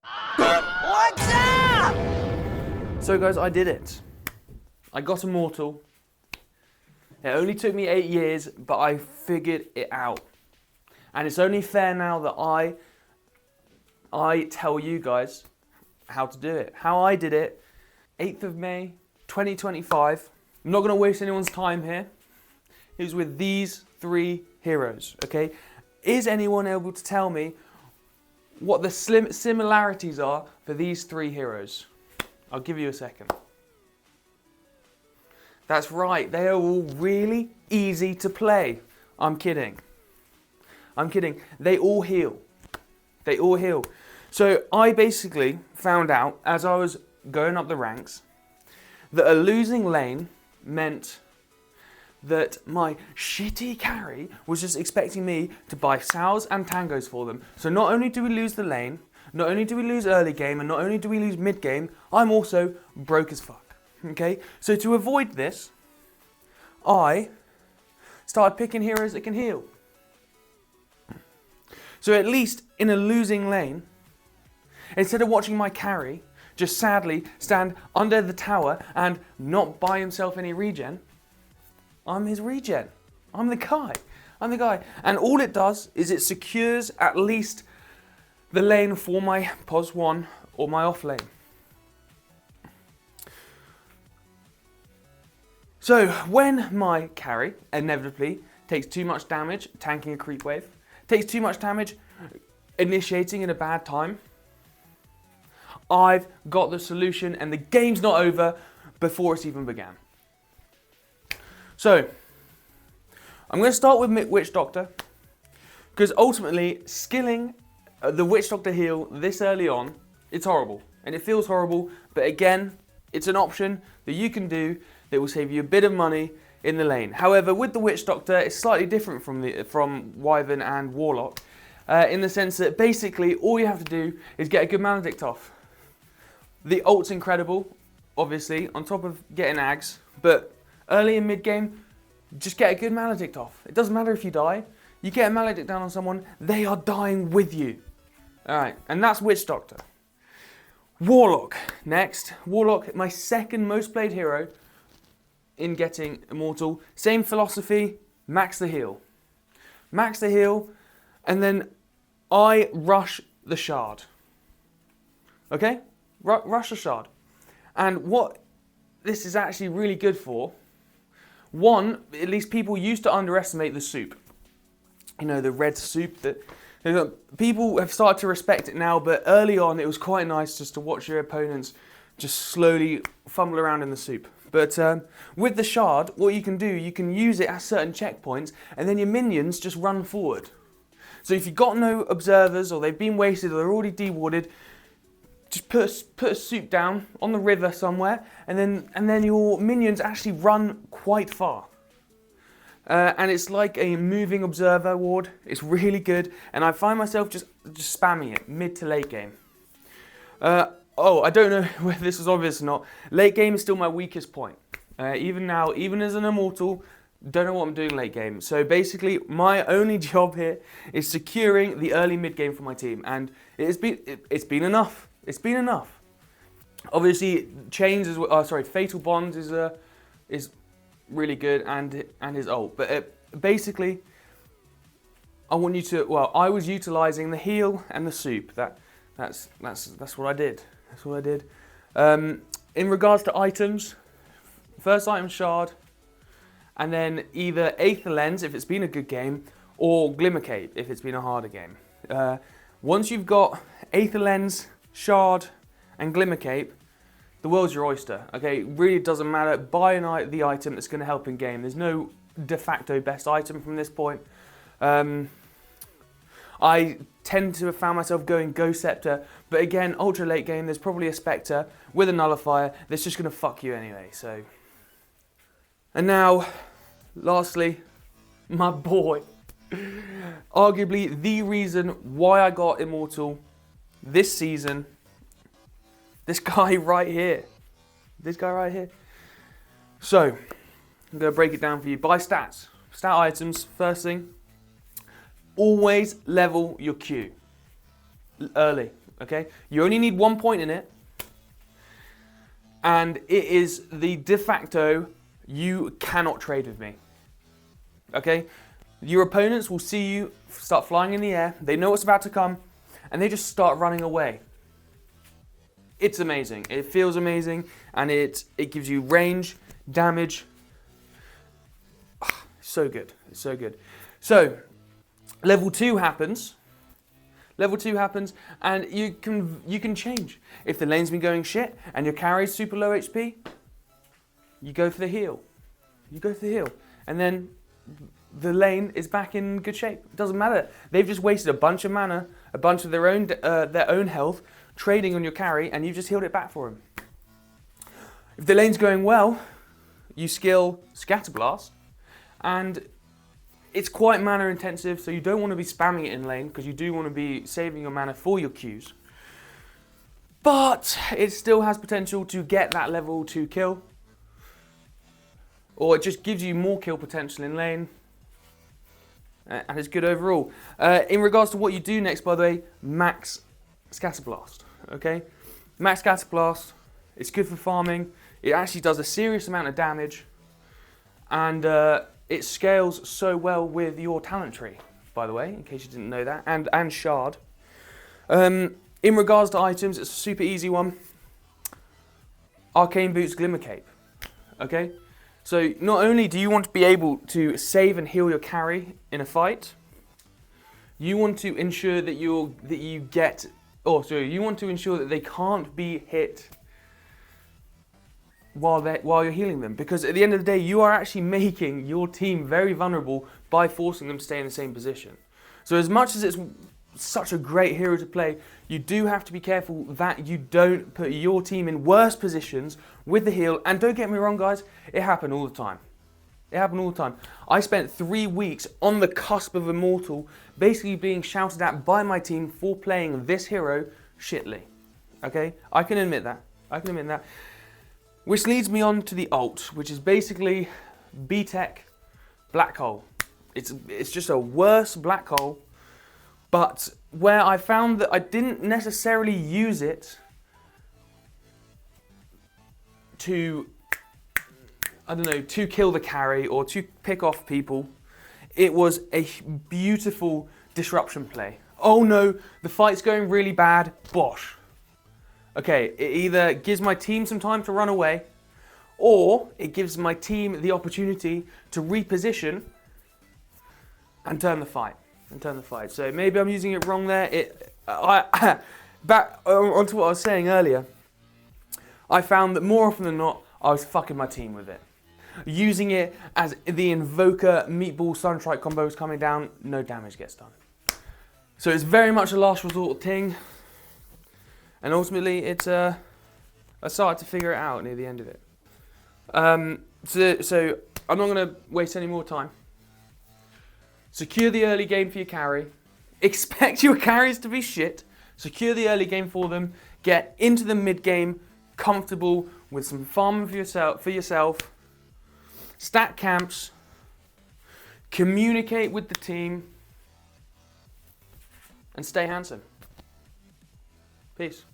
What's up? So guys, I did it. I got Immortal. It only took me 8 years, but I figured it out. And it's only fair now that I tell you guys how to do it. How I did it, 8th of May, 2025. I'm not going to waste anyone's time here. It was with these 3 heroes, okay? Is anyone able to tell me what the similarities are for these 3 heroes? I'll give you a second. That's right, they are all really easy to play. I'm kidding. They all heal. They all heal. So I basically found out as I was going up the ranks that a losing lane meant that my shitty carry was just expecting me to buy sows and tangos for them. So not only do we lose the lane, not only do we lose early game, and not only do we lose mid game, I'm also broke as fuck. Okay? So to avoid this, I started picking heroes that can heal. So at least in a losing lane, instead of watching my carry just sadly stand under the tower and not buy himself any regen, I'm his regen. I'm the guy. And all it does is it secures at least the lane for my POS 1 or my off lane. So when my carry inevitably takes too much damage tanking a creep wave, takes too much damage initiating in a bad time, I've got the solution and the game's not over before it's even began. So I'm going to start with Witch Doctor, because ultimately skilling the Witch Doctor heal this early on, it's horrible and it feels horrible, but again, it's an option that you can do that will save you a bit of money in the lane. However, with the Witch Doctor, it's slightly different from Wyvern and Warlock, in the sense that basically all you have to do is get a good Maledict off. The ult's incredible, obviously, on top of getting Ags, but early and mid game, just get a good Maledict off. It doesn't matter if you die. You get a Maledict down on someone, they are dying with you. Alright, and that's Witch Doctor. Warlock, next. Warlock, my second most played hero in getting Immortal. Same philosophy, max the heal. Max the heal, and then I rush the shard. Okay? Rush the shard. And what this is actually really good for, one, at least people used to underestimate the soup. You know, the red soup that people have started to respect it now, but early on it was quite nice just to watch your opponents just slowly fumble around in the soup. But with the shard, what you can do, you can use it at certain checkpoints, and then your minions just run forward. So if you've got no observers, or they've been wasted, or they're already dewarded, just put a soup down on the river somewhere, and then your minions actually run quite far. And it's like a moving observer ward. It's really good, and I find myself just spamming it mid to late game. Oh, I don't know whether this was obvious or not. Late game is still my weakest point. Even now, even as an Immortal, don't know what I'm doing late game. So basically, my only job here is securing the early mid game for my team, and it's been enough. It's been enough. Obviously, chains is Fatal Bonds is really good, and his ult. But basically, I want you to. Well, I was utilizing the heal and the soup. That's what I did. That's what I did. In regards to items, first item shard, and then either Aether Lens if it's been a good game, or Glimmer Cape if it's been a harder game. Once you've got Aether Lens, shard, and Glimmer Cape, the world's your oyster. Okay, it really doesn't matter. Buy the item that's going to help in game. There's no de facto best item from this point. I tend to have found myself going Ghost Scepter, but again, ultra late game, there's probably a Spectre with a Nullifier that's just going to fuck you anyway, so. And now, lastly, my boy. Arguably the reason why I got Immortal this season, this guy right here. So, I'm going to break it down for you by stats. Stat items, first thing. Always level your Q early. okay? You only need 1 point in it, and it is the de facto, you cannot trade with me, okay? Your opponents will see you start flying in the air, they know what's about to come, and they just start running away. It's amazing, it feels amazing, and it gives you range, damage. So good, it's so good. So, level 2 happens. Level 2 happens, and you can change. If the lane's been going shit, and your carry's super low HP, you go for the heal. You go for the heal. And then the lane is back in good shape. It doesn't matter. They've just wasted a bunch of mana, a bunch of their own health, trading on your carry, and you've just healed it back for them. If the lane's going well, you skill Scatter Blast, and it's quite mana intensive, so you don't want to be spamming it in lane, because you do want to be saving your mana for your Qs. But it still has potential to get that level 2 kill, or it just gives you more kill potential in lane, and it's good overall. In regards to what you do next, by the way, max Scatter Blast, okay? Max Scatter Blast, it's good for farming, it actually does a serious amount of damage, and it scales so well with your talent tree, by the way, in case you didn't know that, and shard. In regards to items, it's a super easy one. Arcane Boots, Glimmer Cape, okay? So not only do you want to be able to save and heal your carry in a fight, you want to ensure that you want to ensure that they can't be hit while you're healing them, because at the end of the day, you are actually making your team very vulnerable by forcing them to stay in the same position. So as much as it's such a great hero to play, you do have to be careful that you don't put your team in worse positions with the heal. And don't get me wrong, guys, it happened all the time. It happened all the time. I spent 3 weeks on the cusp of Immortal, basically being shouted at by my team for playing this hero shittily. Okay, I can admit that. I can admit that. Which leads me on to the ult, which is basically B-Tech Black Hole. It's just a worse Black Hole, but where I found that I didn't necessarily use it to, I don't know, to kill the carry or to pick off people. It was a beautiful disruption play. Oh no, the fight's going really bad, bosh. Okay, it either gives my team some time to run away, or it gives my team the opportunity to reposition and turn the fight. So maybe I'm using it wrong there. Back onto what I was saying earlier, I found that more often than not, I was fucking my team with it. Using it as the Invoker Meatball Sunstrike combo was coming down, no damage gets done. So it's very much a last resort thing. And ultimately, I started to figure it out near the end of it. So I'm not going to waste any more time. Secure the early game for your carry. Expect your carries to be shit. Secure the early game for them. Get into the mid game, comfortable with some farm for yourself. Stack camps. Communicate with the team. And stay handsome. Peace.